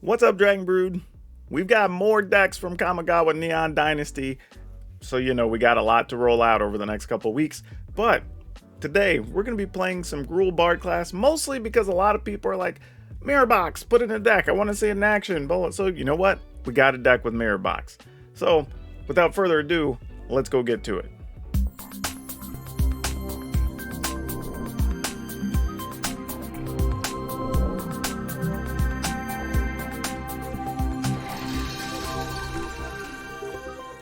What's up, Dragon Brood? We've got more decks from Kamigawa Neon Dynasty, so we got a lot to roll out over the next couple weeks. But today, we're going to be playing some Gruul Bard Class, mostly because a lot of people are like, Mirror Box, put it in a deck, I want to see it in action. So you know what? We got a deck with Mirror Box. So, without further ado, let's go get to it.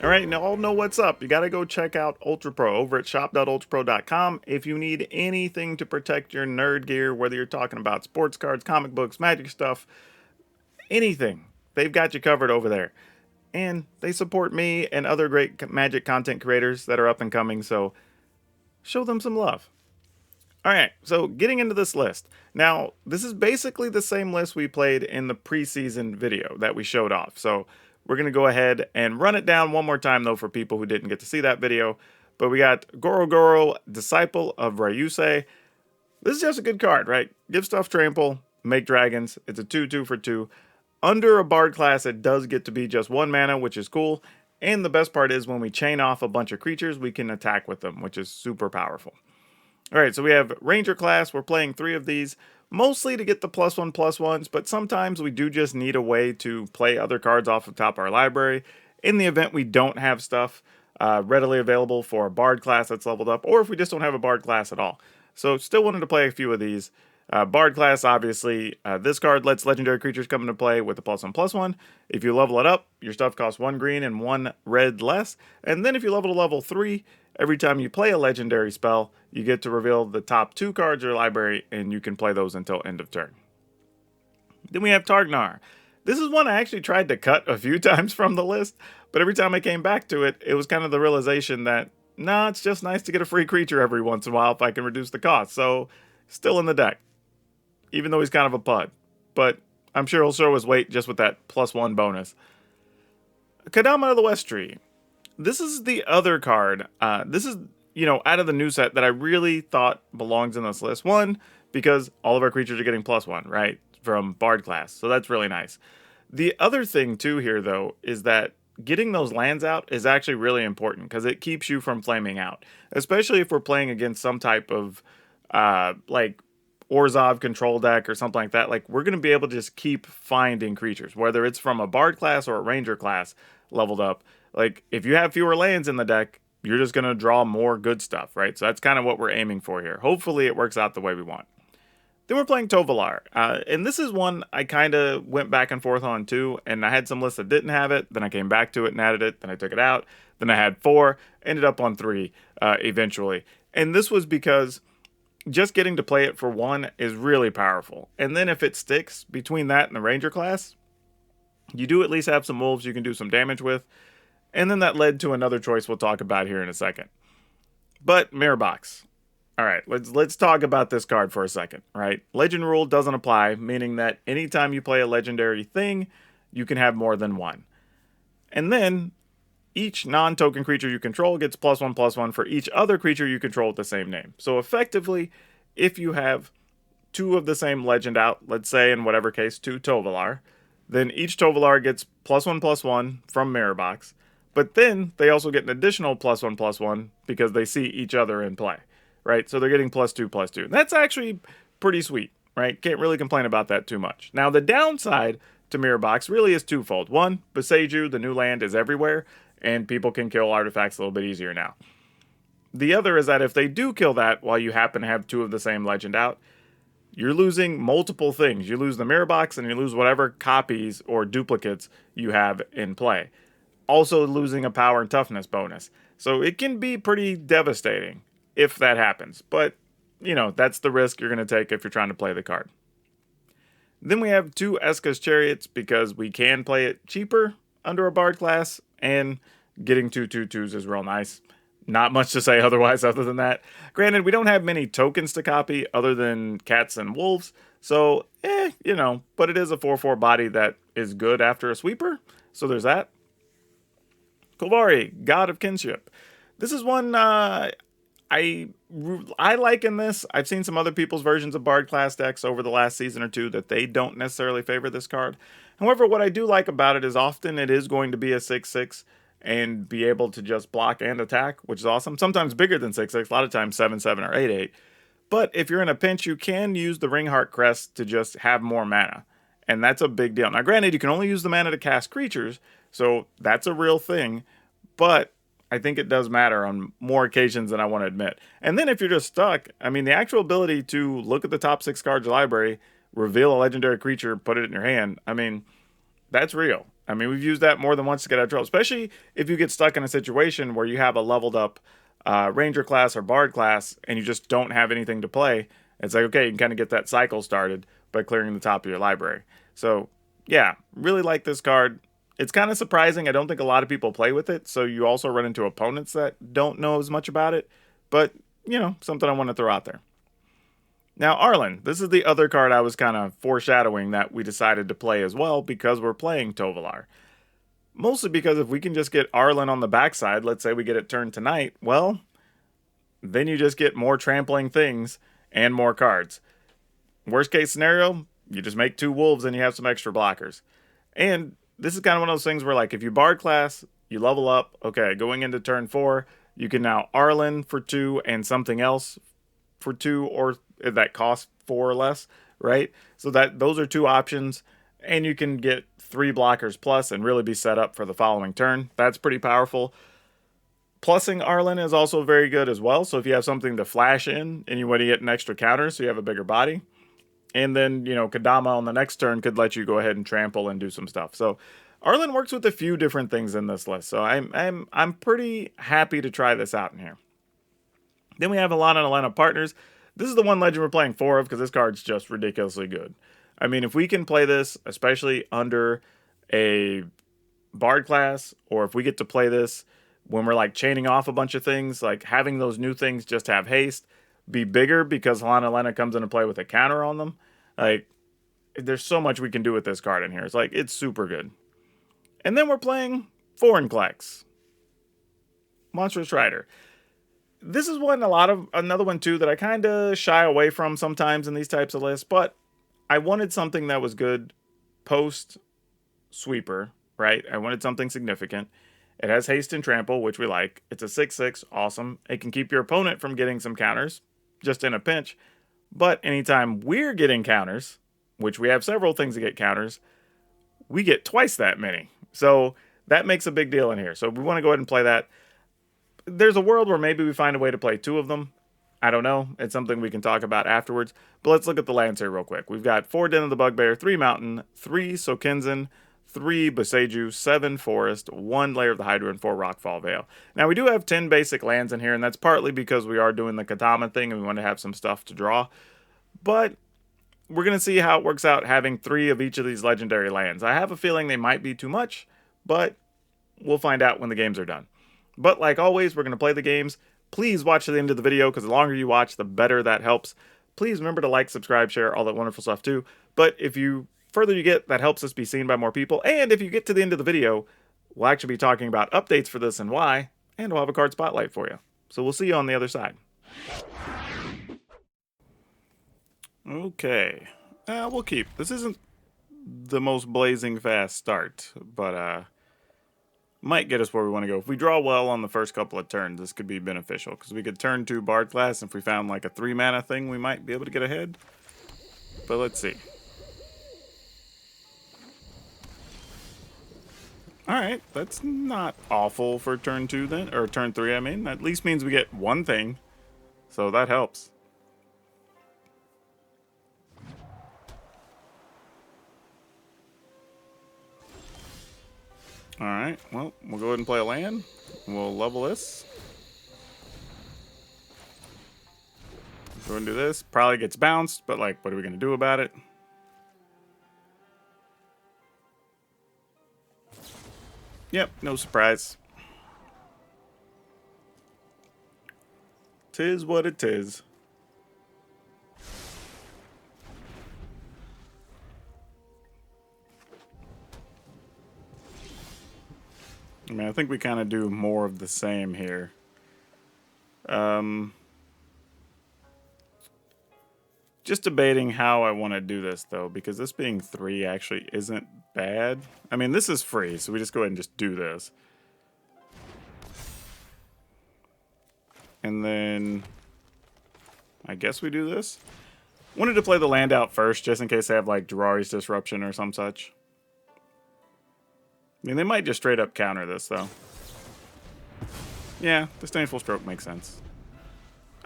Alright, now all know what's up. You gotta go check out Ultra Pro over at shop.ultrapro.com if you need anything to protect your nerd gear, whether you're talking about sports cards, comic books, magic stuff, anything. They've got you covered over there. And they support me and other great magic content creators that are up and coming, so show them some love. Alright, so getting into this list. Now, this is basically the same list we played in the preseason video that we showed off, so we're going to go ahead and run it down one more time, though, for people who didn't get to see that video. But we got Goro, Disciple of Ryusei. This is just a good card, right? Give stuff trample, make dragons. It's a 2/2 for 2. Under a Bard class, it does get to be just 1 mana, which is cool. And the best part is when we chain off a bunch of creatures, we can attack with them, which is super powerful. Alright, so we have Ranger class. We're playing 3 of these. Mostly to get the +1/+1s, but sometimes we do just need a way to play other cards off the top of our library in the event we don't have stuff readily available for a Bard class that's leveled up, or if we just don't have a Bard class at all. So still wanted to play a few of these. Bard class, obviously, this card lets legendary creatures come into play with a +1/+1. If you level it up, your stuff costs 1 green and 1 red less. And then if you level to level 3, every time you play a legendary spell, you get to reveal the top 2 cards of your library, and you can play those until end of turn. Then we have Targnar. This is one I actually tried to cut a few times from the list, but every time I came back to it, it was kind of the realization that, nah, it's just nice to get a free creature every once in a while if I can reduce the cost. So, still in the deck, even though he's kind of a pud. But I'm sure he'll show his weight just with that +1 bonus. Kadama of the West Tree. This is the other card. This is, out of the new set that I really thought belongs in this list. One, because all of our creatures are getting +1, right? From Bard class. So that's really nice. The other thing, too, here, though, is that getting those lands out is actually really important because it keeps you from flaming out. Especially if we're playing against some type of, Orzhov control deck or something like that. Like, we're going to be able to just keep finding creatures, whether it's from a Bard class or a Ranger class leveled up. Like, if you have fewer lands in the deck, you're just going to draw more good stuff, right? So that's kind of what we're aiming for here. Hopefully it works out the way we want. Then we're playing Tovolar. And this is one I kind of went back and forth on too. And I had some lists that didn't have it. Then I came back to it and added it. Then I took it out. Then I had 4. Ended up on 3 eventually. And this was because just getting to play it for 1 is really powerful. And then if it sticks between that and the Ranger class, you do at least have some wolves you can do some damage with. And then that led to another choice we'll talk about here in a second. But Mirror Box. Alright, let's talk about this card for a second, right? Legend rule doesn't apply, meaning that anytime you play a legendary thing, you can have more than 1. And then, each non-token creature you control gets +1/+1 for each other creature you control with the same name. So effectively, if you have 2 of the same legend out, let's say in whatever case 2 Tovolar, then each Tovolar gets +1/+1 from Mirror Box. But then they also get an additional +1/+1 because they see each other in play, right? So they're getting +2/+2. That's actually pretty sweet, right? Can't really complain about that too much. Now, the downside to Mirror Box really is twofold. One, Boseiju, the new land, is everywhere, and people can kill artifacts a little bit easier now. The other is that if they do kill that while you happen to have 2 of the same legend out, you're losing multiple things. You lose the Mirror Box, and you lose whatever copies or duplicates you have in play. Also losing a power and toughness bonus. So it can be pretty devastating if that happens. But, that's the risk you're going to take if you're trying to play the card. Then we have 2 Eska's Chariots because we can play it cheaper under a Bard class, and getting 2 2/2s is real nice. Not much to say otherwise other than that. Granted, we don't have many tokens to copy other than cats and wolves. So, but it is a 4/4 body that is good after a sweeper. So there's that. Kolvari, God of Kinship. This is one I liken this. I've seen some other people's versions of Bard class decks over the last season or two that they don't necessarily favor this card. However, what I do like about it is often it is going to be a 6/6 and be able to just block and attack, which is awesome. Sometimes bigger than 6/6, a lot of times 7/7 or 8/8. But if you're in a pinch, you can use the Ringheart Crest to just have more mana. And that's a big deal. Now, granted, you can only use the mana to cast creatures, so that's a real thing. But I think it does matter on more occasions than I want to admit. And then if you're just stuck, I mean, the actual ability to look at the top 6 cards of your library, reveal a legendary creature, put it in your hand, I mean, that's real. I mean, we've used that more than once to get out of trouble, especially if you get stuck in a situation where you have a leveled up Ranger class or Bard class and you just don't have anything to play. It's like, okay, you can kind of get that cycle started by clearing the top of your library. So, yeah, really like this card. It's kind of surprising. I don't think a lot of people play with it, so you also run into opponents that don't know as much about it. But, you know, something I want to throw out there. Now, Arlen, this is the other card I was kind of foreshadowing that we decided to play as well because we're playing Tovolar. Mostly because if we can just get Arlen on the backside, let's say we get it turned tonight, well, then you just get more trampling things and more cards. Worst case scenario, you just make 2 wolves and you have some extra blockers. And this is kind of one of those things where, like, if you Bard class, you level up, okay, going into turn 4, you can now Arlen for 2 and something else for 2, or that costs 4 or less, right? So that those are 2 options, and you can get 3 blockers plus and really be set up for the following turn. That's pretty powerful. Plussing Arlen is also very good as well. So if you have something to flash in and you want to get an extra counter, so you have a bigger body. And then, you know, Kadama on the next turn could let you go ahead and trample and do some stuff. So Arlen works with a few different things in this list. So I'm pretty happy to try this out in here. Then we have Alana and Alana Partners. This is the one legend we're playing 4 of because this card's just ridiculously good. I mean, if we can play this, especially under a Bard class, or if we get to play this when we're like chaining off a bunch of things, like having those new things just have haste, be bigger because Helena comes into play with a counter on them. Like, there's so much we can do with this card in here. It's like, it's super good. And then we're playing Foreign Klex. Monstrous Rider. This is another one too that I kind of shy away from sometimes in these types of lists, but I wanted something that was good post sweeper, right? I wanted something significant. It has haste and trample, which we like. It's a 6/6, awesome. It can keep your opponent from getting some counters, just in a pinch. But anytime we're getting counters, which we have several things to get counters, we get twice that many. So that makes a big deal in here. So we want to go ahead and play that. There's a world where maybe we find a way to play 2 of them. I don't know. It's something we can talk about afterwards. But let's look at the lands here real quick. We've got 4 Den of the Bugbear, 3 Mountain, 3 Sokinzen, 3 Boseiju, 7 Forest, 1 Lair of the Hydra, and 4 Rockfall Vale. Now, we do have 10 basic lands in here, and that's partly because we are doing the Katama thing and we want to have some stuff to draw. But we're going to see how it works out having 3 of each of these legendary lands. I have a feeling they might be too much, but we'll find out when the games are done. But like always, we're going to play the games. Please watch to the end of the video, because the longer you watch, the better that helps. Please remember to like, subscribe, share, all that wonderful stuff too. But if you further you get, that helps us be seen by more people. And if you get to the end of the video, we'll actually be talking about updates for this and why, and we'll have a card spotlight for you. So we'll see you on the other side. Okay. We'll keep. This isn't the most blazing fast start, but might get us where we want to go. If we draw well on the first couple of turns, this could be beneficial, because we could turn 2 Bard Class, and if we found like a 3 mana thing, we might be able to get ahead. But let's see. Alright, that's not awful for turn 2 then, or turn 3 I mean. At least means we get 1 thing, so that helps. Alright, well, we'll go ahead and play a land. We'll level this. Go and do this. Probably gets bounced, but like, what are we going to do about it? Yep, no surprise. Tis what it is. I mean, I think we kind of do more of the same here. Just debating how I want to do this, though, because this being 3 actually isn't bad. I mean, this is free, so we just go ahead and just do this. And then I guess we do this. Wanted to play the land out first, just in case they have, like, Durari's Disruption or some such. I mean, they might just straight up counter this, though. Yeah, Disdainful Stroke makes sense.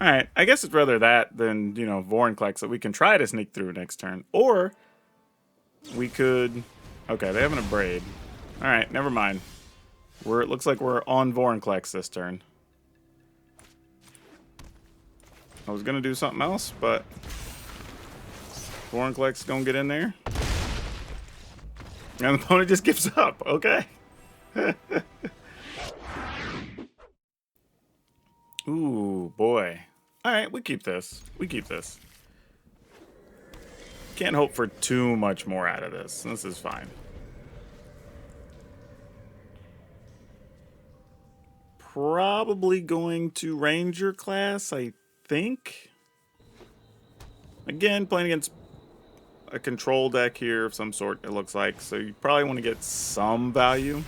Alright, I guess it's rather that than, you know, Vorinclex that we can try to sneak through next turn. Or we could... Okay, they have an Abrade. Alright, never mind. It looks like we're on Vorinclex this turn. I was gonna do something else, but Vorinclex gonna get in there. And the opponent just gives up. Okay. Ooh, boy. Alright, we keep this. We keep this. Can't hope for too much more out of this. This is fine. Probably going to Ranger class, I think. Again, playing against a control deck here of some sort, it looks like. So you probably want to get some value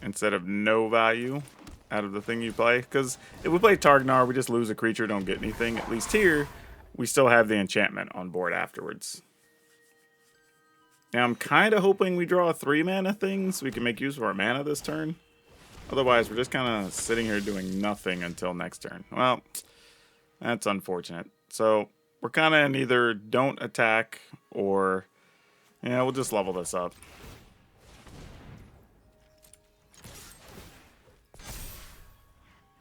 instead of no value out of the thing you play. Because if we play Targnar, we just lose a creature, don't get anything. At least here, we still have the enchantment on board afterwards. Now, I'm kind of hoping we draw a 3-mana thing so we can make use of our mana this turn. Otherwise, we're just kind of sitting here doing nothing until next turn. Well, that's unfortunate. So, we're kind of in either don't attack or, yeah, we'll just level this up.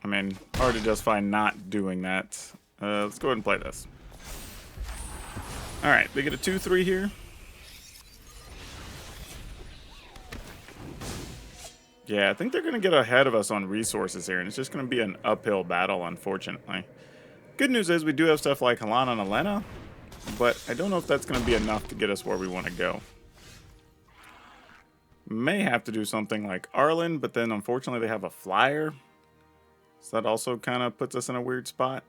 I mean, hard to justify not doing that. Let's go ahead and play this. Alright, they get a 2-3 here. Yeah, I think they're going to get ahead of us on resources here, and it's just going to be an uphill battle, unfortunately. Good news is we do have stuff like Halana and Elena, but I don't know if that's going to be enough to get us where we want to go. May have to do something like Arlen, but then unfortunately they have a flyer. So that also kind of puts us in a weird spot.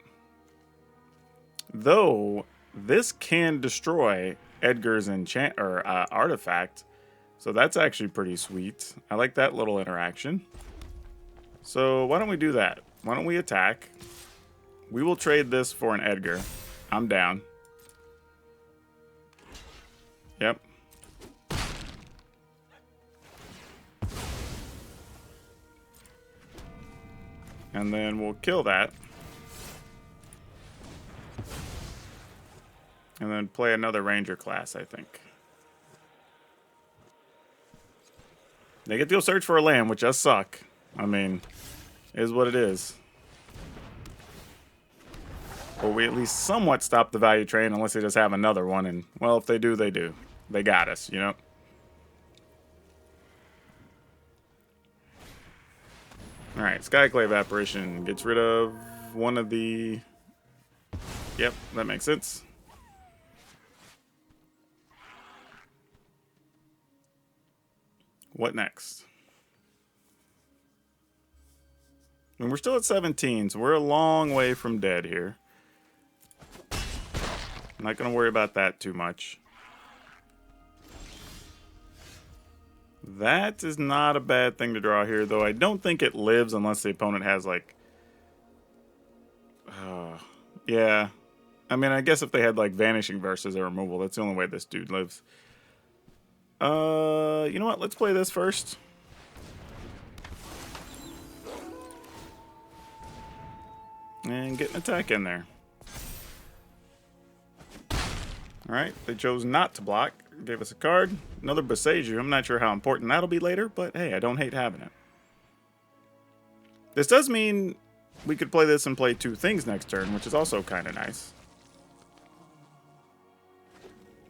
Though, this can destroy Edgar's artifact. So that's actually pretty sweet. I like that little interaction. So why don't we do that? Why don't we attack? We will trade this for an Edgar. I'm down. Yep. And then we'll kill that. And then play another Ranger class, I think. They get to go search for a land, which does suck. I mean, is what it is. But we at least somewhat stop the value train, unless they just have another one. And, well, if they do, they do. They got us, you know? Alright, Skyclave Apparition gets rid of one of the... Yep, that makes sense. What next? I mean, we're still at 17, so we're a long way from dead here. I'm not going to worry about that too much. That is not a bad thing to draw here, though I don't think it lives unless the opponent has, like... yeah. I mean, I guess if they had, like, Vanishing versus a removal, that's the only way this dude lives. You know what? Let's play this first. And get an attack in there. Alright, they chose not to block. Gave us a card. Another Boseiju. I'm not sure how important that'll be later, but hey, I don't hate having it. This does mean we could play this and play 2 things next turn, which is also kind of nice.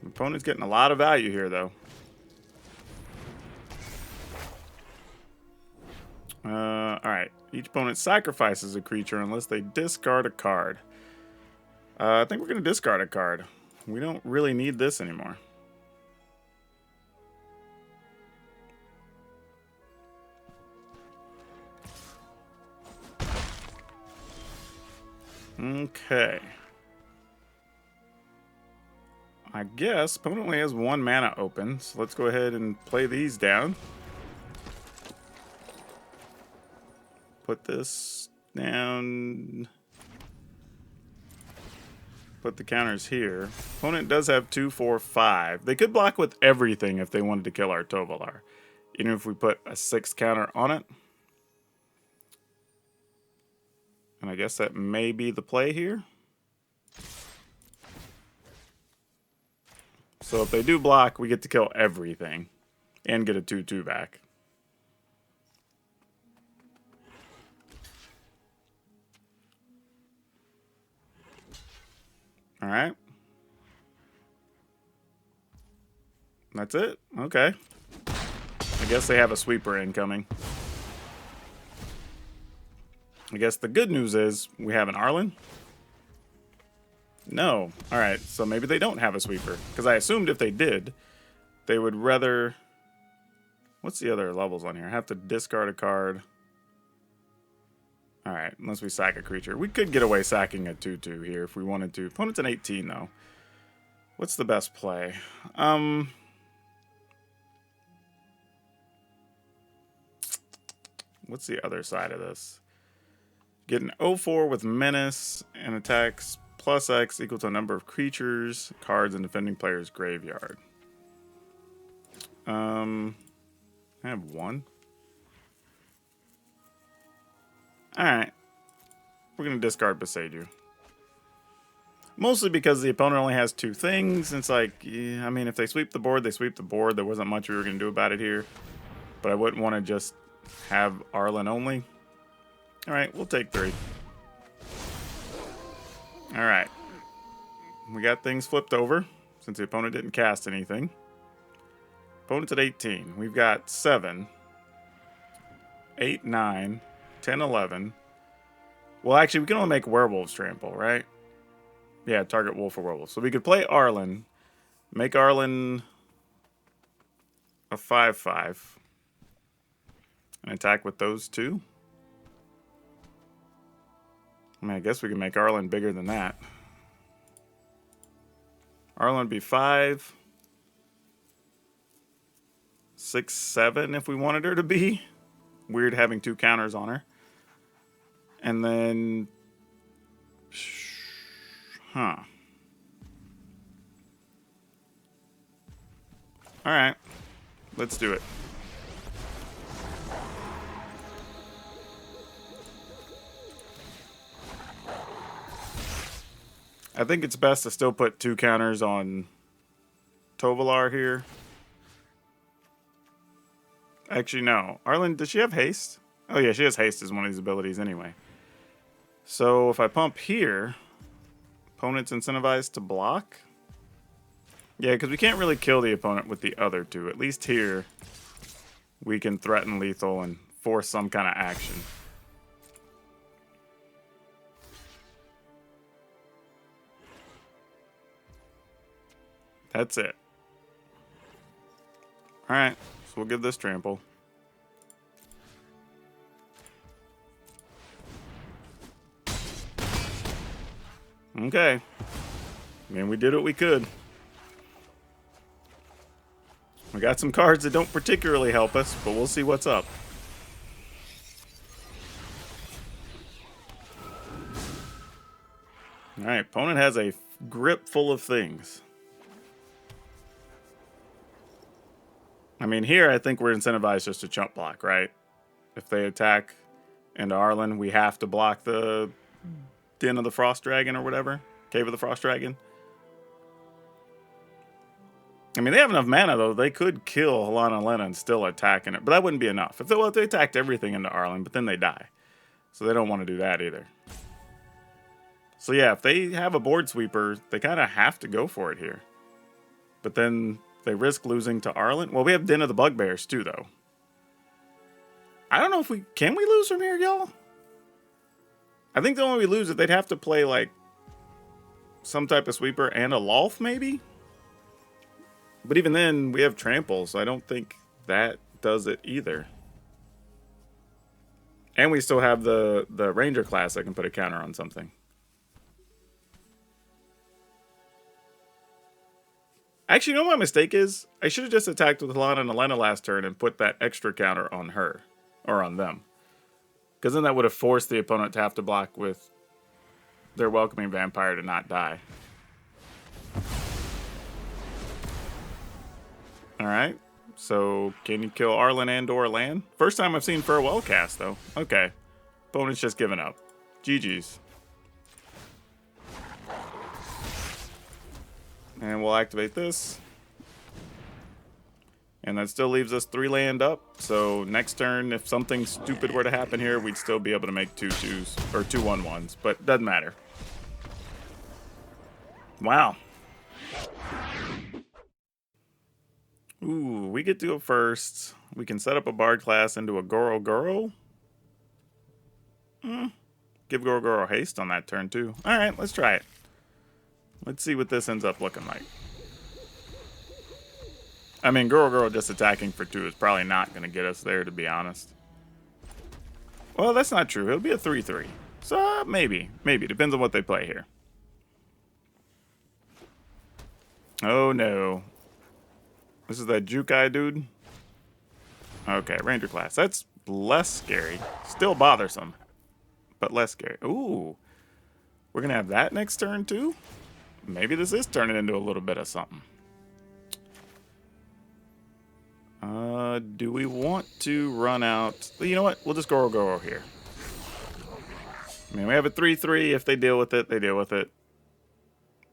The opponent's getting a lot of value here, though. Alright. Each opponent sacrifices a creature unless they discard a card. I think we're going to discard a card. We don't really need this anymore. Okay. I guess opponent only has 1 mana open, so let's go ahead and play these down. Put this down. Put the counters here. Opponent does have 2, 4, 5. They could block with everything if they wanted to kill our Tovolar. Even if we put a 6 counter on it. And I guess that may be the play here. So if they do block, we get to kill everything. And get a 2/2 back. Alright. That's it? Okay. I guess they have a sweeper incoming. I guess the good news is we have an Arlen. No. Alright, so maybe they don't have a sweeper. Because I assumed if they did, they would rather... What's the other levels on here? I have to discard a card. Alright, unless we sack a creature. We could get away sacking a 2/2 here if we wanted to. Opponent's an 18, though. What's the best play? What's the other side of this? Get an 0/4 with Menace and attacks plus X equal to a number of creatures, cards, and defending player's graveyard. I have 1. Alright. We're going to discard Beseiju. Mostly because the opponent only has 2 things. It's like, yeah, I mean, if they sweep the board, they sweep the board. There wasn't much we were going to do about it here. But I wouldn't want to just have Arlen only. Alright, we'll take 3. Alright. We got things flipped over since the opponent didn't cast anything. Opponent's at 18. We've got 7, 8, 9, 10, 11. Well, actually, we can only make werewolves trample, right? Yeah, target wolf or werewolf. So we could play Arlen, make Arlen a 5/5, and attack with those 2. I mean, I guess we can make Arlen bigger than that. Arlen would be 5, 6, 7 if we wanted her to be. Weird having 2 counters on her. And then... Huh. Alright. Let's do it. I think it's best to still put 2 counters on Tovolar here. Actually, no. Arlen, does she have haste? Oh yeah, she has haste as one of these abilities anyway. So if I pump here, opponent's incentivized to block. Yeah, because we can't really kill the opponent with the other 2. At least here, we can threaten lethal and force some kind of action. That's it. Alright, so we'll give this trample. Okay. I mean, we did what we could. We got some cards that don't particularly help us, but we'll see what's up. Alright, opponent has a grip full of things. I mean, here I think we're incentivized just to chump block, right? If they attack into Arlen, we have to block the Den of the Frost Dragon or whatever. Cave of the Frost Dragon. I mean, they have enough mana, though. They could kill Helana Lena and still attack in it. But that wouldn't be enough. If they attacked everything into Arlen, but then they die. So they don't want to do that either. So yeah, if they have a board sweeper, they kind of have to go for it here. But then they risk losing to Arlen. Well, we have Den of the Bugbears too, though. I don't know if we... Can we lose from here, y'all? I think the only way we lose is they'd have to play, like, some type of sweeper and a Lolth, maybe? But even then, we have Trample, so I don't think that does it either. And we still have the Ranger class that can put a counter on something. Actually, you know what my mistake is? I should have just attacked with Lana and Elena last turn and put that extra counter on her. Or on them. Because then that would have forced the opponent to have to block with their Welcoming Vampire to not die. Alright. So, can you kill Arlen and or land? First time I've seen Farewell cast, though. Okay. Opponent's just giving up. GG's. And we'll activate this. And that still leaves us 3 land up. So next turn, if something stupid were to happen here, we'd still be able to make 2/2s or 2/1/1s. But doesn't matter. Wow. Ooh, we get to go first. We can set up a Bard class into a Gruul Bard. Give Gruul Bard haste on that turn too. Alright, let's try it. Let's see what this ends up looking like. I mean, Gruul Bard just attacking for 2 is probably not going to get us there, to be honest. Well, that's not true. It'll be a 3/3. So, maybe. Maybe. Depends on what they play here. Oh, no. This is that Jukai dude? Okay, Ranger class. That's less scary. Still bothersome, but less scary. Ooh. We're going to have that next turn, too? Maybe this is turning into a little bit of something. Do we want to run out? Well, you know what? We'll just go here. I mean, we have a 3/3. If they deal with it, they deal with it.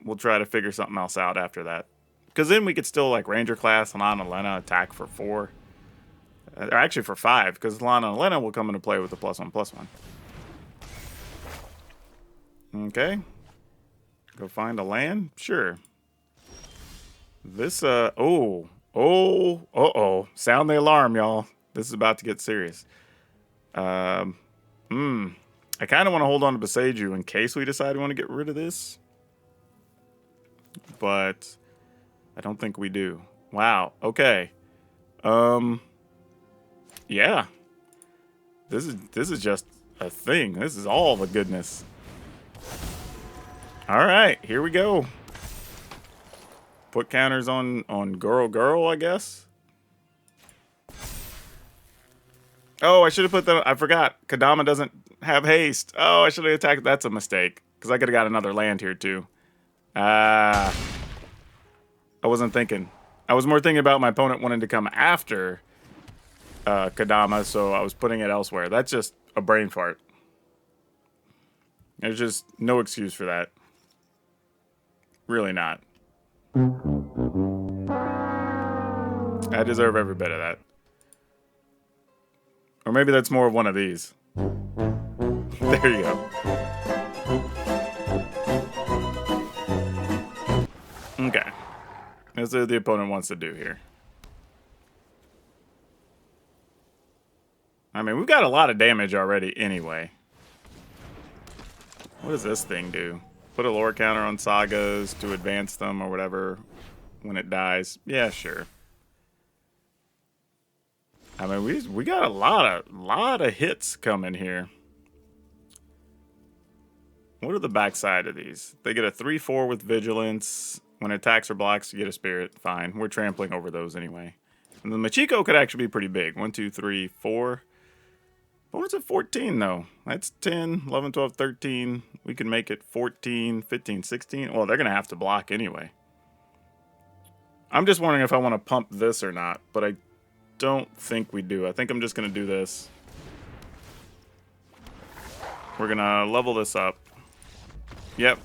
We'll try to figure something else out after that. Because then we could still, like, Ranger class, Lana and Elena attack for 4. Or actually for 5, because Lana and Elena will come into play with the +1/+1. Okay. Go find a land? Sure. This, oh. Oh, sound the alarm, y'all. This is about to get serious. I kind of want to hold on to Beseju in case we decide we want to get rid of this. But I don't think we do. Wow, okay. Yeah. This is just a thing. This is all the goodness. All right, here we go. Put counters on Gruul, I guess. Oh, I should have put that. I forgot. Kadama doesn't have haste. Oh, I should have attacked. That's a mistake. Because I could have got another land here, too. I wasn't thinking. I was more thinking about my opponent wanting to come after Kadama, so I was putting it elsewhere. That's just a brain fart. There's just no excuse for that. Really not. I deserve every bit of that. Or maybe that's more of one of these. There you go. Okay. That's what the opponent wants to do here. I mean, we've got a lot of damage already anyway. What does this thing do? Put a lore counter on sagas to advance them or whatever when it dies. Yeah, sure. I mean, we got a lot of hits coming here. What are the backside of these? They get a 3/4 with vigilance. When it attacks or blocks, you get a spirit. Fine. We're trampling over those anyway. And the Machiko could actually be pretty big. 1, 2, 3, 4. Bonus at 14, though. That's 10, 11, 12, 13. We can make it 14, 15, 16. Well, they're going to have to block anyway. I'm just wondering if I want to pump this or not, but I don't think we do. I think I'm just going to do this. We're going to level this up. Yep.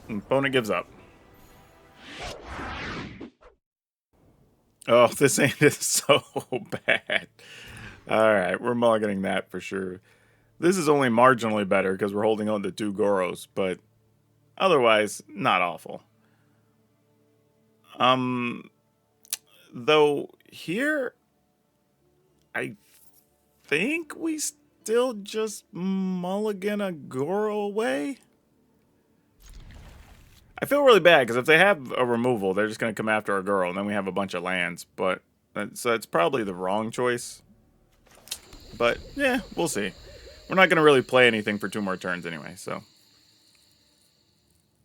Opponent gives up. Oh, this ain't so bad. Alright, we're mulliganing that for sure. This is only marginally better because we're holding on to 2 Goros, but otherwise, not awful. Though, here, I think we still just mulligan a Goro away. I feel really bad because if they have a removal, they're just going to come after our Goro, and then we have a bunch of lands, but so that's probably the wrong choice. But, yeah, we'll see. We're not going to really play anything for 2 more turns anyway, so.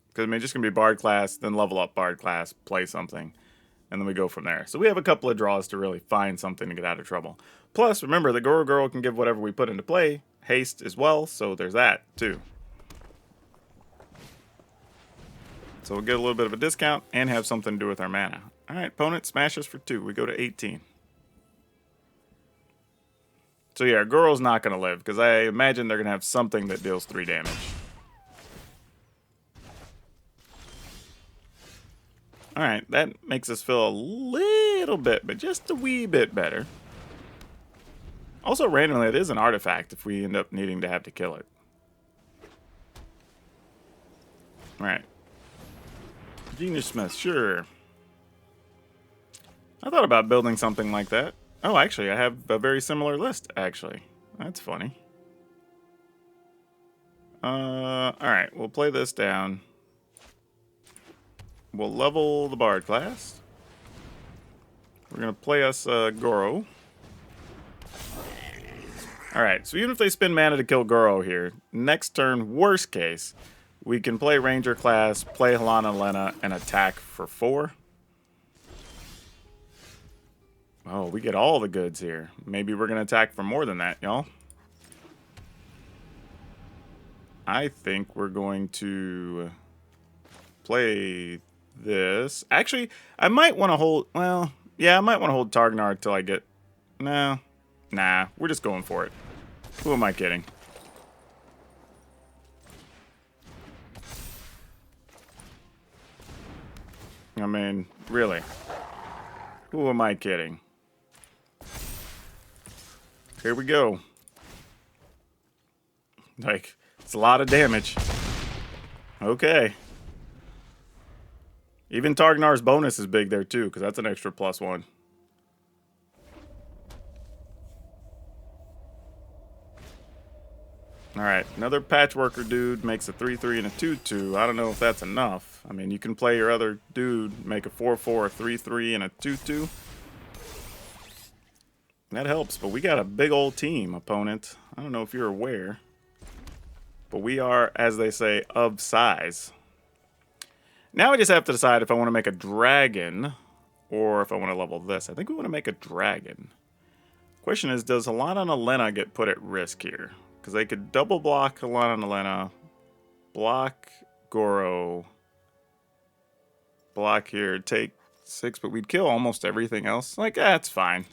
Because, I mean, it's just going to be Bard class, then level up Bard class, play something. and then we go from there. So we have a couple of draws to really find something to get out of trouble. Plus, remember, the Girl can give whatever we put into play haste as well, so there's that too. So we'll get a little bit of a discount and have something to do with our mana. All right, opponent smashes for 2. We go to 18. So yeah, Girl's not going to live, because I imagine they're going to have something that deals 3 damage. Alright, that makes us feel a little bit, but just a wee bit better. Also, randomly, it is an artifact if we end up needing to have to kill it. Alright. Genius Smith, sure. I thought about building something like that. Oh, actually, I have a very similar list, actually. That's funny. Alright, we'll play this down. We'll level the Bard class. We're going to play us Goro. Alright, so even if they spend mana to kill Goro here, next turn, worst case, we can play Ranger class, play Halana Lena, and attack for 4. Oh, we get all the goods here. Maybe we're going to attack for more than that, y'all. I think we're going to play this. Actually, I might want to hold... Well, yeah, I might want to hold Targnar till I get... No. Nah, we're just going for it. Who am I kidding? I mean, really. Who am I kidding? Here we go. Like, it's a lot of damage. Okay. Even Targnar's bonus is big there too, because that's an extra +1. Alright, another Patchworker dude makes a 3/3 and a 2/2. I don't know if that's enough. I mean, you can play your other dude, make a 4/4, a 3/3, and a 2/2. That helps, but we got a big old team, opponent. I don't know if you're aware. But we are, as they say, of size. Now I just have to decide if I want to make a dragon or if I want to level this. I think we want to make a dragon. Question is, does Halana and Lena get put at risk here? Because they could double block Halana and Lena, block Goro, block here, take 6, but we'd kill almost everything else. Like, that's fine.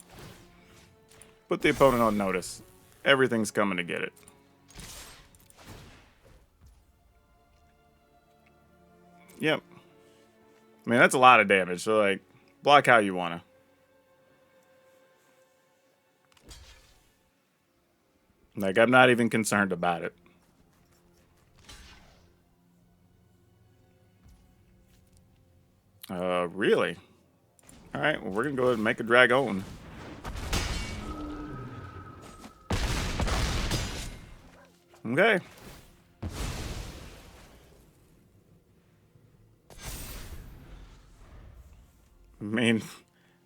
Put the opponent on notice. Everything's coming to get it. Yep. I mean, that's a lot of damage, so, like, block how you want to. Like, I'm not even concerned about it. Really? Alright, well, we're going to go ahead and make a dragon. Okay. I mean,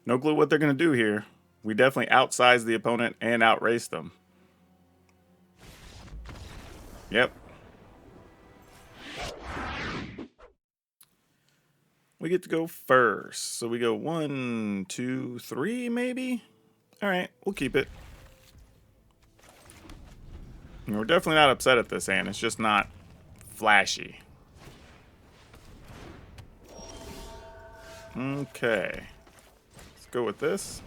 no clue what they're going to do here. We definitely outsize the opponent and outrace them. Yep. We get to go first. So we go 1, 2, 3, maybe? Alright, we'll keep it. And we're definitely not upset at this hand. It's just not flashy. Okay. Let's go with this.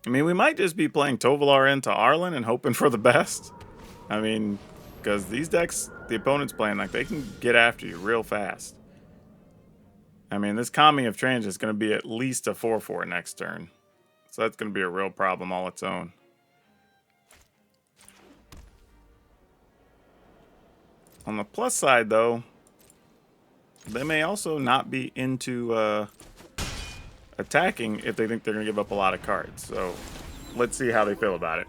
I mean, we might just be playing Tovolar into Arlen and hoping for the best. I mean, because these decks the opponent's playing, like, they can get after you real fast. I mean, this Kami of Trange is going to be at least a 4/4 next turn. So that's going to be a real problem all its own. On the plus side, though, they may also not be into attacking if they think they're going to give up a lot of cards. So let's see how they feel about it.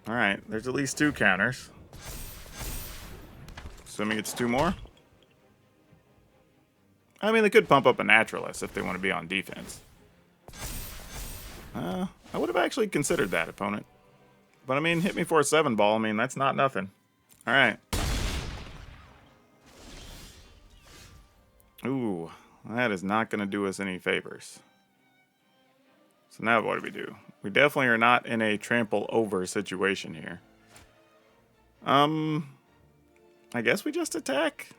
Alright, there's at least 2 counters. Assuming it's 2 more. I mean, they could pump up a Naturalist if they want to be on defense. I would have actually considered that, opponent. But I mean, hit me for a 7 ball. I mean, that's not nothing. Alright. Ooh, that is not going to do us any favors. So now what do we do? We definitely are not in a trample over situation here. I guess we just attack.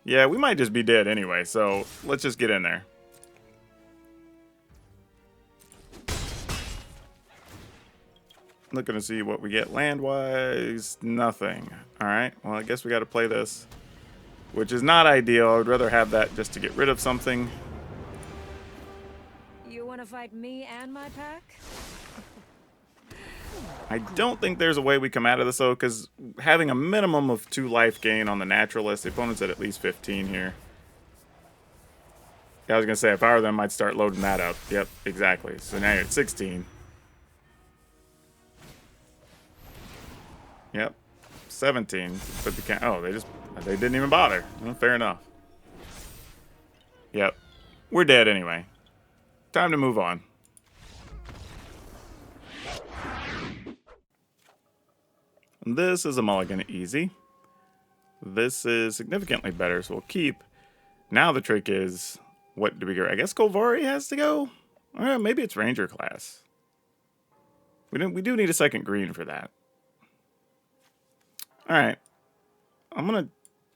Yeah, we might just be dead anyway, so let's just get in there. Looking to see what we get land-wise. Nothing. Alright, well, I guess we got to play this. Which is not ideal. I would rather have that just to get rid of something. You want to fight me and my pack? I don't think there's a way we come out of this, though, because having a minimum of 2 life gain on the naturalist, the opponent's at least 15 here. Yeah, I was going to say, if I were them, I'd start loading that up. Yep, exactly. So now you're at 16. Yep, 17. But they can't. Oh, they didn't even bother. Well, fair enough. Yep, we're dead anyway. Time to move on. This is a mulligan easy. This is significantly better, so we'll keep. Now the trick is, what do we get? I guess Golvari has to go? Or maybe it's Ranger class. We do need a second green for that. Alright. I'm gonna...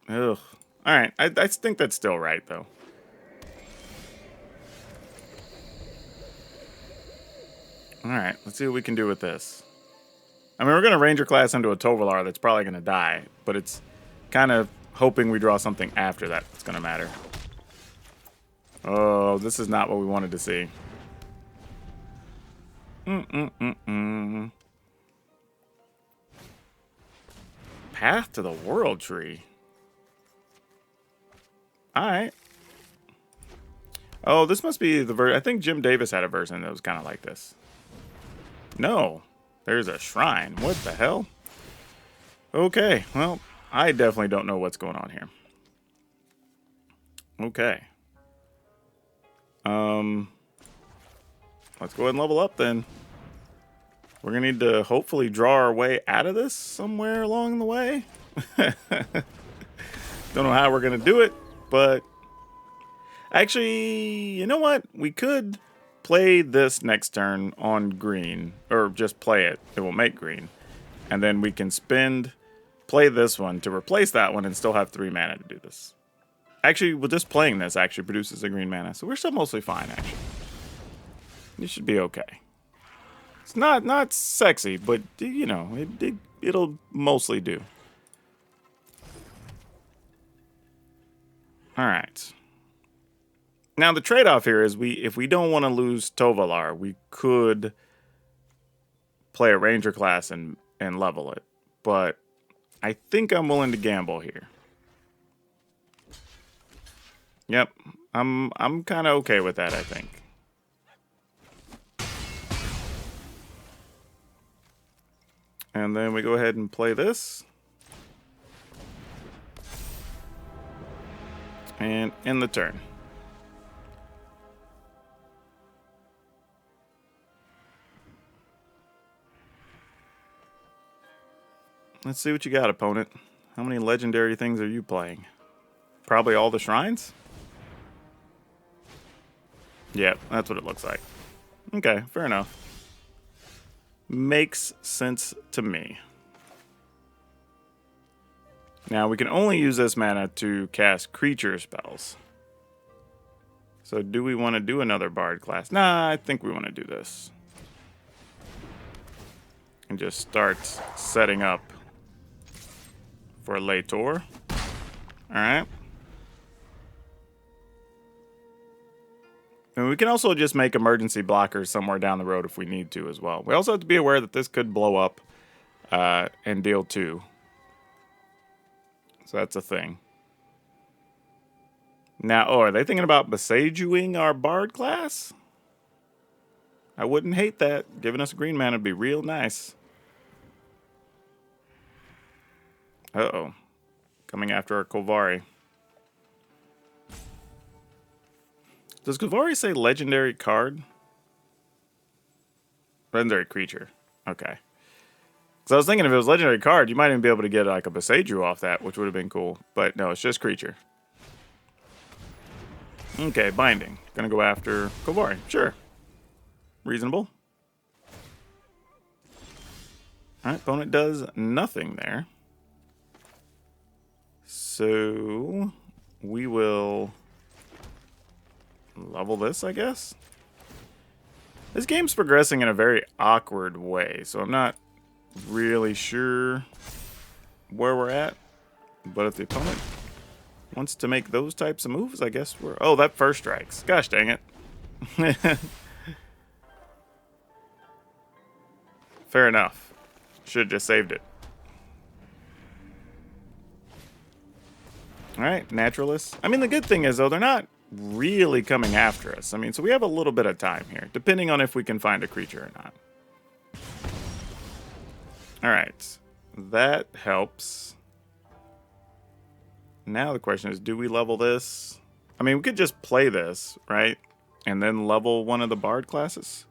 Ugh. Alright, I think that's still right, though. Alright, let's see what we can do with this. I mean, we're going to Ranger class into a Tovolar that's probably going to die, but it's kind of hoping we draw something after that that's going to matter. Oh, this is not what we wanted to see. Path to the World Tree. Alright. Oh, this must be the version. I think Jim Davis had a version that was kind of like this. No. There's a shrine. What the hell? Okay, well, I definitely don't know what's going on here. Okay. Let's go ahead and level up then. We're gonna need to hopefully draw our way out of this somewhere along the way. Don't know how we're gonna do it, but actually, you know what? We could play this next turn on green, or just play it. It will make green. And then we can play this one to replace that one and still have 3 mana to do this. Actually, well, just playing this actually produces a green mana, so we're still mostly fine, actually. You should be okay. It's not sexy, but, you know, it'll mostly do. Alright. Now, the trade-off here is if we don't want to lose Tovolar, we could play a Ranger class and level it. But I think I'm willing to gamble here. Yep, I'm kind of okay with that, I think. And then we go ahead and play this. And end the turn. Let's see what you got, opponent. How many legendary things are you playing? Probably all the shrines? Yep, that's what it looks like. Okay, fair enough. Makes sense to me. Now, we can only use this mana to cast creature spells. So do we want to do another Bard class? Nah, I think we want to do this. And just start setting up for Lator. Alright. And we can also just make emergency blockers somewhere down the road if we need to as well. We also have to be aware that this could blow up and deal 2. So that's a thing. Now, oh, are they thinking about Besajuing our Bard class? I wouldn't hate that. Giving us a green mana would be real nice. Uh-oh. Coming after our Golvari. Does Golvari say legendary card? Legendary creature. Okay. Because I was thinking if it was legendary card, you might even be able to get like a Beseiju off that, which would have been cool. But no, it's just creature. Okay, binding. Gonna go after Kovari. Sure. Reasonable. Alright, opponent does nothing there. So we will level this, I guess. This game's progressing in a very awkward way, so I'm not really sure where we're at. But if the opponent wants to make those types of moves, I guess we're... Oh, that first strikes. Gosh dang it. Fair enough. Should have just saved it. Alright, naturalists. I mean, the good thing is, though, they're not really coming after us. I mean, so we have a little bit of time here, depending on if we can find a creature or not. Alright, that helps. Now the question is, do we level this? I mean, we could just play this, right? And then level one of the Bard classes?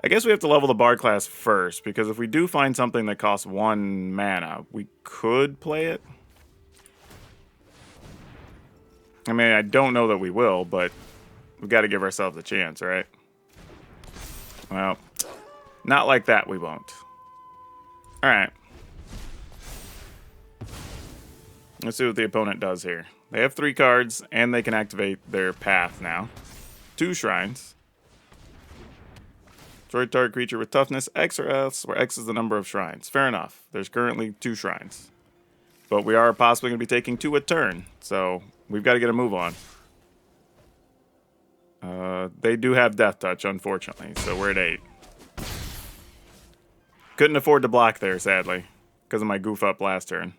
I guess we have to level the Bard class first, because if we do find something that costs 1 mana, we could play it. I mean, I don't know that we will, but we've got to give ourselves a chance, right? Well, not like that we won't. Alright. Let's see what the opponent does here. They have 3 cards, and they can activate their path now. 2 shrines. Destroy target creature with toughness X or S, where X is the number of shrines. Fair enough. There's currently 2 shrines. But we are possibly going to be taking 2 a turn, so we've got to get a move on. They do have Death Touch, unfortunately, so we're at 8. Couldn't afford to block there, sadly, because of my goof up last turn.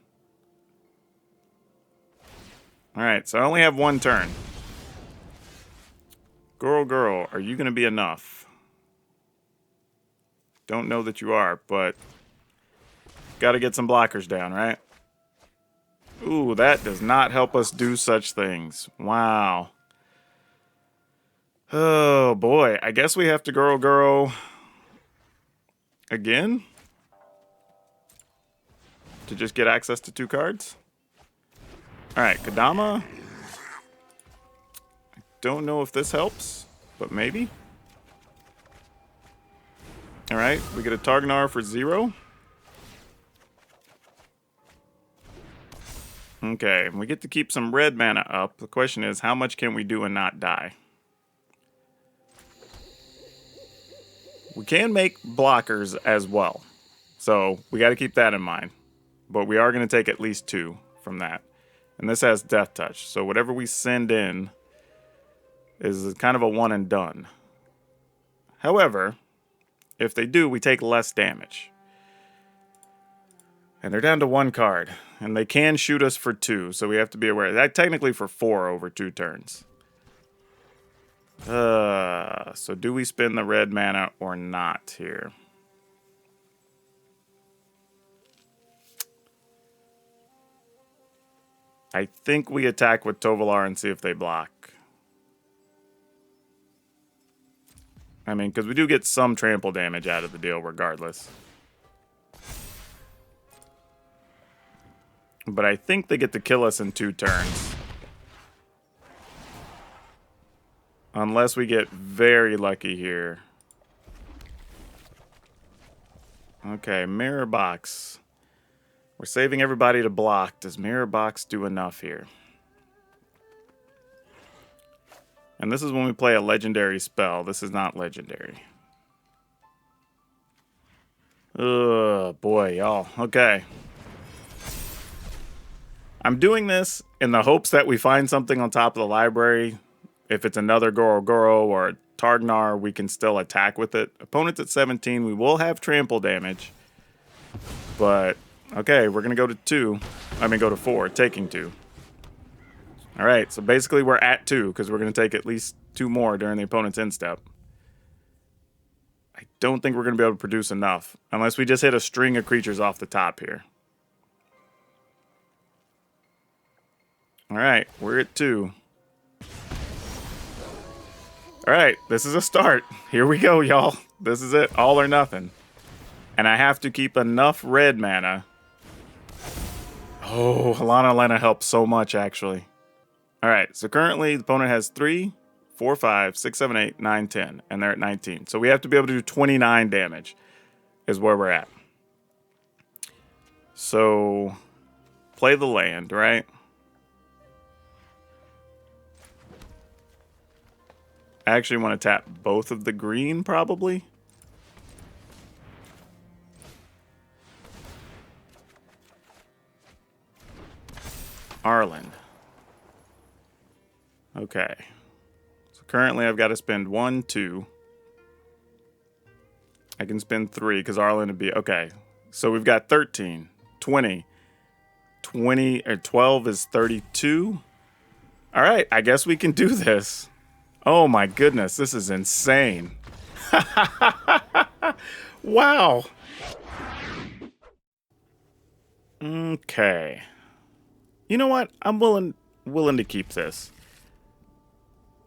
Alright, so I only have 1 turn. Girl, are you going to be enough? Don't know that you are, but got to get some blockers down, right? Ooh, that does not help us do such things. Wow. Oh, boy. I guess we have to girl again? To just get access to 2 cards? Alright, Kodama. I don't know if this helps, but maybe. Alright, we get a Targnar for 0. Okay, we get to keep some red mana up. The question is, how much can we do and not die? We can make blockers as well. So, we got to keep that in mind. But we are going to take at least 2 from that. And this has Death Touch. So, whatever we send in is kind of a one and done. However, if they do, we take less damage. And they're down to 1 card. And they can shoot us for 2, so we have to be aware of that. Technically for 4 over 2 turns. So do we spend the red mana or not here? I think we attack with Tovolar and see if they block. I mean, because we do get some trample damage out of the deal regardless. But I think they get to kill us in 2 turns. Unless we get very lucky here. Okay, Mirror Box. We're saving everybody to block. Does Mirror Box do enough here? And this is when we play a legendary spell. This is not legendary. Oh, boy, y'all. Okay. I'm doing this in the hopes that we find something on top of the library. If it's another Goro or a Targnar, we can still attack with it. Opponent's at 17. We will have trample damage. But, okay, we're going to go to 2. Go to 4, taking 2. Alright, so basically we're at 2, because we're going to take at least 2 more during the opponent's end step. I don't think we're going to be able to produce enough, unless we just hit a string of creatures off the top here. Alright, we're at 2. Alright, this is a start. Here we go, y'all. This is it. All or nothing. And I have to keep enough red mana. Oh, Halana Lena helps so much, actually. All right, so currently the opponent has 3, 4, 5, 6, 7, 8, 9, 10, and they're at 19. So we have to be able to do 29 damage is where we're at. So play the land, right? I actually want to tap both of the green, probably. Arland. Okay. So currently I've got to spend 1, 2. I can spend 3 because Arland would be... Okay. So we've got 13, 20. 20 or 12 is 32. All right. I guess we can do this. Oh my goodness. This is insane. Wow. Okay. You know what? I'm willing to keep this.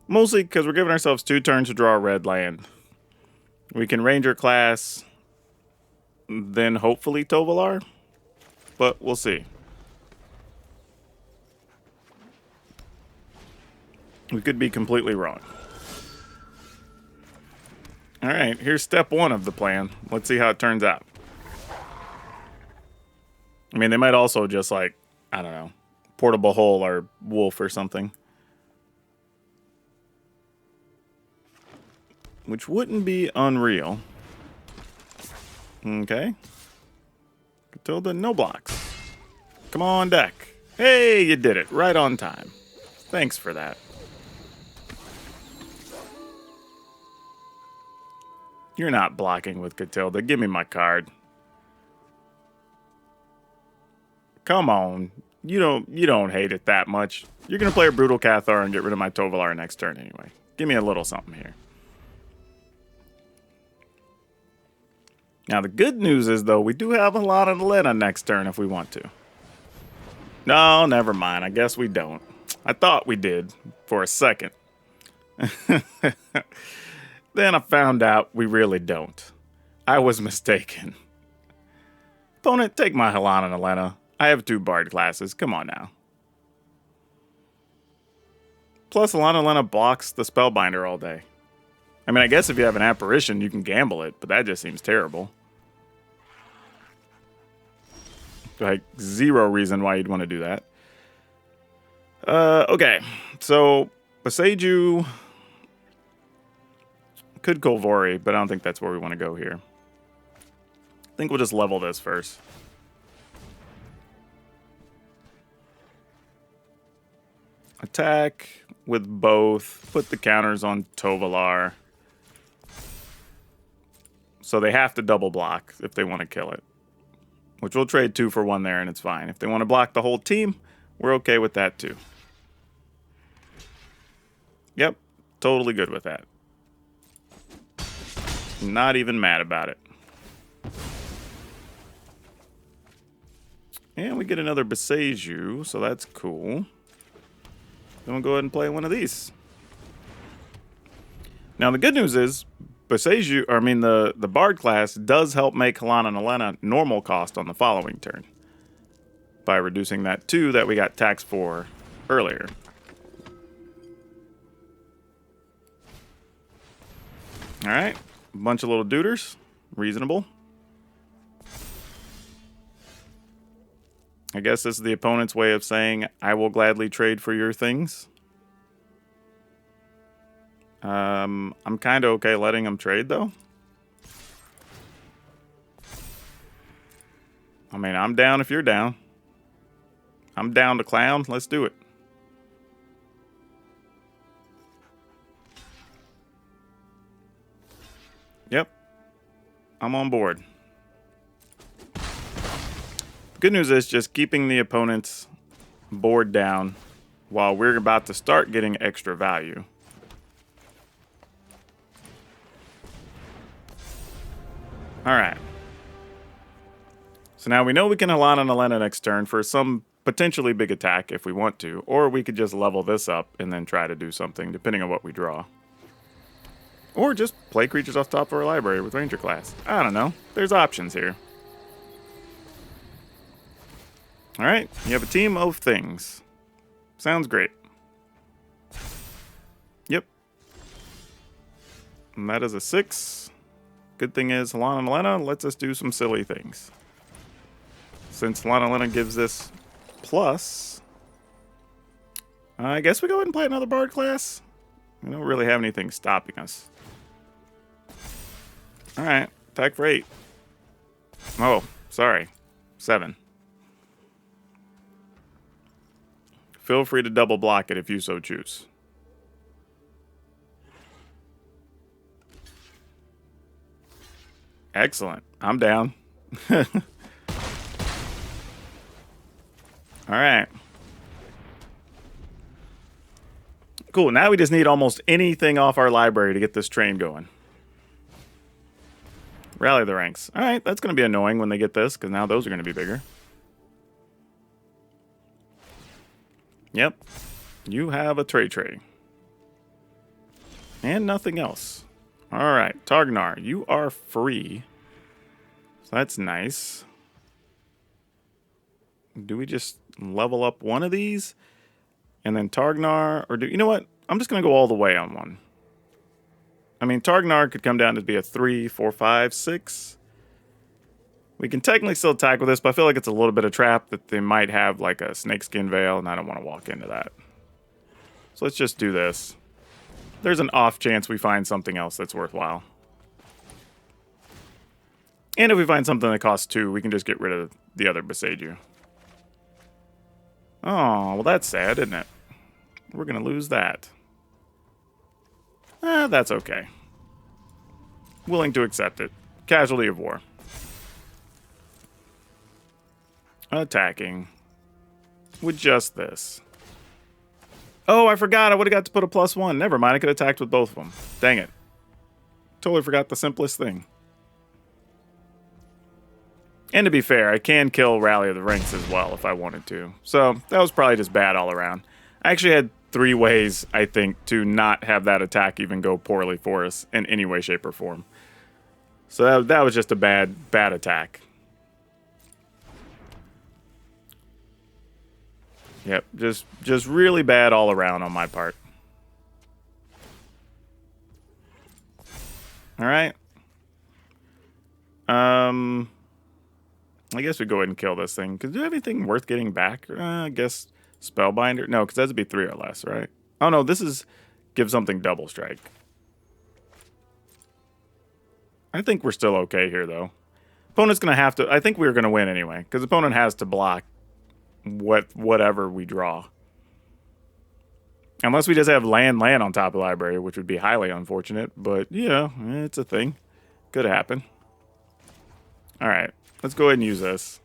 Mostly because we're giving ourselves 2 turns to draw a red land. We can Ranger class, then hopefully Tovolar, but we'll see. We could be completely wrong. All right, here's step 1 of the plan. Let's see how it turns out. I mean, they might also just like, I don't know, Portable Hole or Wolf or something. Which wouldn't be unreal. Okay. Catilda, no blocks. Come on, deck. Hey, you did it. Right on time. Thanks for that. You're not blocking with Catilda. Give me my card. Come on. You don't hate it that much. You're going to play a Brutal Cathar and get rid of my Tovolar next turn anyway. Give me a little something here. Now, the good news is, though, we do have a lot of Lena next turn if we want to. No, never mind. I guess we don't. I thought we did for a second. Then I found out we really don't. I was mistaken. Opponent, take my Halana and Elena. I have 2 Bard classes. Come on now. Plus, Halana and Elena blocks the Spellbinder all day. I mean, I guess if you have an Apparition, you can gamble it, but that just seems terrible. Like, 0 reason why you'd want to do that. Okay. So, Boseiju could Kolvori, but I don't think that's where we want to go here. I think we'll just level this first. Attack with both. Put the counters on Tovolar. So they have to double block if they want to kill it. Which we'll trade 2 for 1 there and it's fine. If they want to block the whole team, we're okay with that too. Yep, totally good with that. Not even mad about it. And we get another Boseiju, so that's cool. Then we'll go ahead and play one of these. Now the good news is, Boseiju, or I mean the Bard class does help make Halana and Elena normal cost on the following turn. By reducing that 2 that we got taxed for earlier. Alright. A bunch of little duders. Reasonable. I guess this is the opponent's way of saying, I will gladly trade for your things. I'm kind of okay letting them trade, though. I mean, I'm down if you're down. I'm down to clown. Let's do it. Yep. I'm on board. The good news is just keeping the opponent's board down while we're about to start getting extra value. Alright. So now we know we can Halana and Elena next turn for some potentially big attack if we want to, or we could just level this up and then try to do something, depending on what we draw. Or just play creatures off top of our library with Ranger class. I don't know. There's options here. Alright, you have a team of things. Sounds great. Yep. And that is a 6. Good thing is, Halana Malena lets us do some silly things. Since Halana Malena gives this plus, I guess we go ahead and play another Bard class. We don't really have anything stopping us. Alright, attack for 8. Oh, sorry. 7. Feel free to double block it if you so choose. Excellent. I'm down. Alright. Cool, now we just need almost anything off our library to get this train going. Rally the ranks. Alright, that's going to be annoying when they get this, because now those are going to be bigger. Yep. You have a tray. And nothing else. Alright, Targnar, you are free. So that's nice. Do we just level up one of these? And then Targnar, or do you know what? I'm just going to go all the way on one. I mean, Targnar could come down to be a 3, 4, 5, 6. We can technically still attack with this, but I feel like it's a little bit of trap that they might have like a snakeskin veil, and I don't want to walk into that. So let's just do this. There's an off chance we find something else that's worthwhile. And if we find something that costs 2, we can just get rid of the other Beseiju. Oh, well that's sad, isn't it? We're going to lose that. That's okay. Willing to accept it. Casualty of war. Attacking. With just this. Oh, I forgot. I would have got to put a +1. Never mind. I could have attacked with both of them. Dang it. Totally forgot the simplest thing. And to be fair, I can kill Rally of the Ranks as well if I wanted to. So that was probably just bad all around. I actually had 3 ways, I think, to not have that attack even go poorly for us in any way, shape, or form. So that was just a bad attack. Yep, just really bad all around on my part. All right. I guess we go ahead and kill this thing. Cause do you have anything worth getting back? I guess Spellbinder. No, because that'd be 3 or less, right? Oh no, this is give something double strike. I think we're still okay here though. Opponent's gonna have to. I think we're gonna win anyway, because opponent has to block whatever we draw. Unless we just have land on top of the library, which would be highly unfortunate. But, yeah, it's a thing. Could happen. Alright, let's go ahead and use this.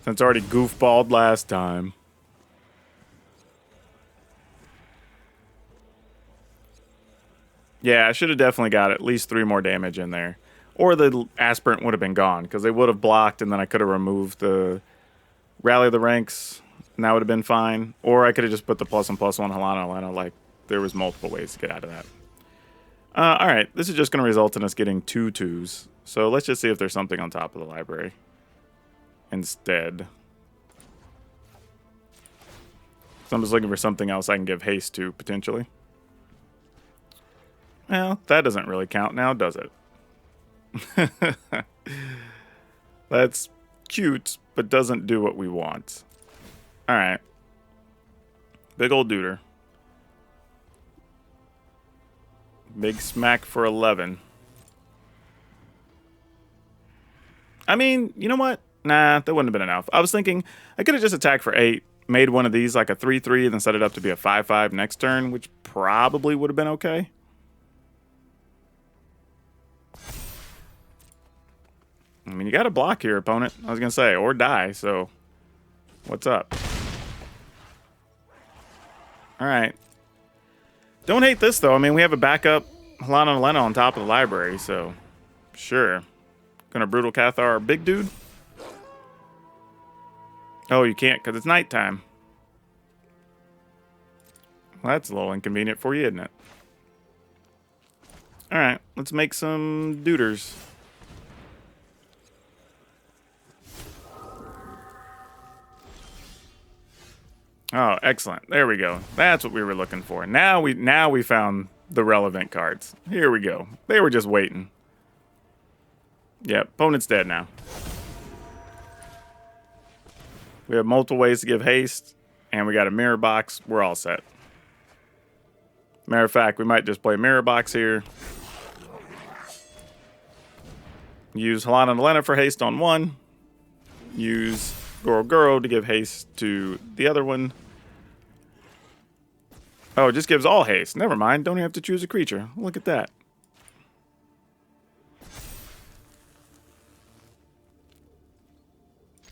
Since I already goofballed last time. Yeah, I should have definitely got at least 3 more damage in there. Or the Aspirant would have been gone, because they would have blocked, and then I could have removed the Rally of the Ranks, and that would have been fine. Or I could have just put the +1/+1 Halana. Like, there was multiple ways to get out of that. Alright, this is just going to result in us getting 2 2s. So let's just see if there's something on top of the library instead. So I'm just looking for something else I can give haste to, potentially. Well, that doesn't really count now, does it? That's cute, but doesn't do what we want. Alright. Big old duder. Big smack for 11. I mean, you know what? Nah, that wouldn't have been enough. I was thinking I could have just attacked for 8, made one of these like a 3/3, and then set it up to be a 5/5 next turn, which probably would have been okay. I mean, you got to block here, opponent. I was going to say, or die, so what's up? All right. Don't hate this, though. I mean, we have a backup Halana Malena on top of the library, so sure. Gonna Brutal Cathar our big dude? Oh, you can't because it's nighttime. Well, that's a little inconvenient for you, isn't it? All right, let's make some duders. Oh, excellent. There we go. That's what we were looking for. Now we found the relevant cards. Here we go. They were just waiting. Yep, opponent's dead now. We have multiple ways to give haste, and we got a mirror box. We're all set. Matter of fact, we might just play mirror box here. Use Halana and Elena for haste on one. Use Goro to give haste to the other one. Oh, it just gives all haste. Never mind. Don't even have to choose a creature. Look at that.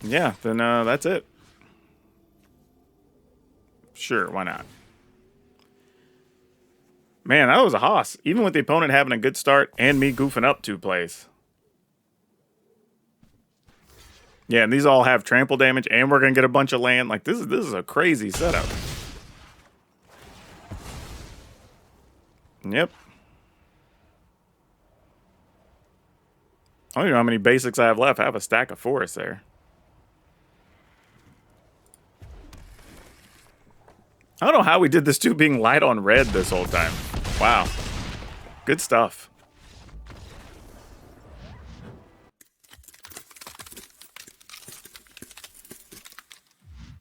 Yeah, then that's it. Sure, why not? Man, that was a hoss. Even with the opponent having a good start and me goofing up 2 plays. Yeah, and these all have trample damage, and we're going to get a bunch of land. Like, this is a crazy setup. Yep. I don't even know how many basics I have left. I have a stack of forests there. I don't know how we did this too, being light on red this whole time. Wow. Good stuff.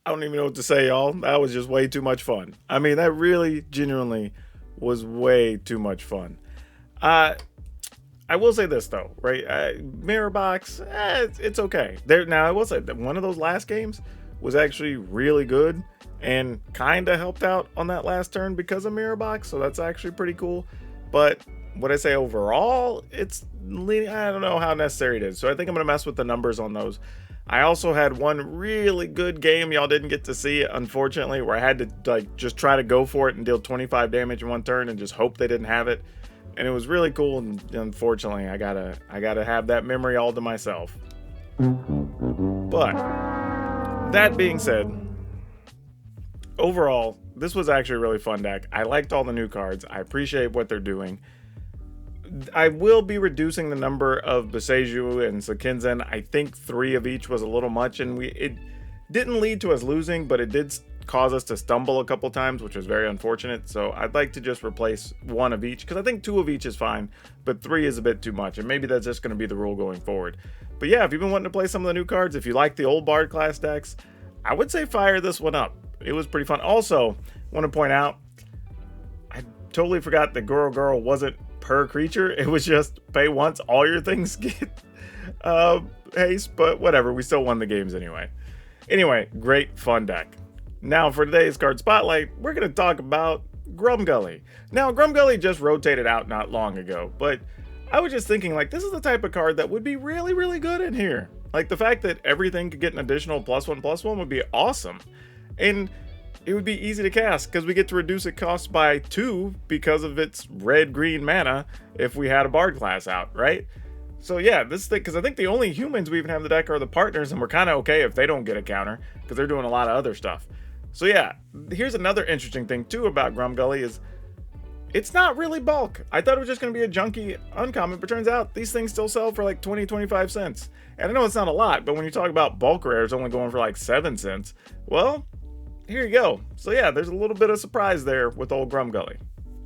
I don't even know what to say, y'all. That was just way too much fun. I mean, that really, genuinely was way too much fun. I will say this, though, right? Mirror Box, it's okay. Now, I will say that one of those last games was actually really good and kind of helped out on that last turn because of Mirror Box, so that's actually pretty cool. But what I say overall, I don't know how necessary it is. So I think I'm going to mess with the numbers on those. I also had one really good game y'all didn't get to see, unfortunately, where I had to just try to go for it and deal 25 damage in one turn and just hope they didn't have it. And it was really cool, and unfortunately, I gotta have that memory all to myself. But that being said, overall, this was actually a really fun deck. I liked all the new cards. I appreciate what they're doing. I will be reducing the number of Boseiju and Sakinzen. I think 3 of each was a little much, and it didn't lead to us losing, but it did cause us to stumble a couple times, which was very unfortunate. So I'd like to just replace 1 of each, because I think 2 of each is fine, but 3 is a bit too much, and maybe that's just going to be the rule going forward. But yeah, if you've been wanting to play some of the new cards, if you like the old Bard class decks, I would say fire this one up. It was pretty fun. Also, want to point out, I totally forgot that Goro wasn't per creature. It was just pay once, all your things get haste, but whatever, we still won the games anyway. Anyway, great fun deck. Now for today's card spotlight, we're going to talk about Grumgully. Now, Grumgully just rotated out not long ago, but I was just thinking, like, this is the type of card that would be really, really good in here. Like, the fact that everything could get an additional +1/+1 would be awesome. And it would be easy to cast because we get to reduce its cost by 2 because of its red-green mana if we had a Bard class out, right? So yeah, this thing, because I think the only humans we even have in the deck are the partners, and we're kind of okay if they don't get a counter because they're doing a lot of other stuff. So yeah, here's another interesting thing too about Grumgully is it's not really bulk. I thought it was just going to be a junky uncommon, but turns out these things still sell for like 20-25 cents. And I know it's not a lot, but when you talk about bulk rares only going for like 7 cents, well, here you go. So yeah, there's a little bit of surprise there with old Grumgully.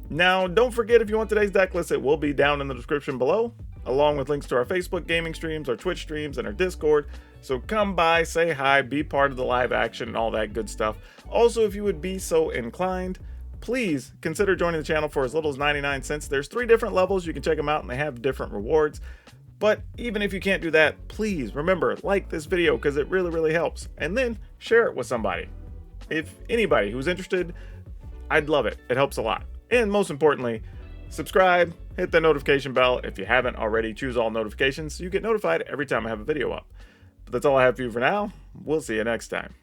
Now, don't forget, if you want today's deck list, it will be down in the description below, along with links to our Facebook gaming streams, our Twitch streams, and our Discord. So come by, say hi, be part of the live action and all that good stuff. Also, if you would be so inclined, please consider joining the channel for as little as 99 cents. There's 3 different levels. You can check them out, and they have different rewards. But even if you can't do that, please remember, like this video because it really, really helps. And then share it with somebody. If anybody who's interested, I'd love it. It helps a lot. And most importantly, subscribe, hit the notification bell. If you haven't already, choose all notifications so you get notified every time I have a video up. But that's all I have for you for now. We'll see you next time.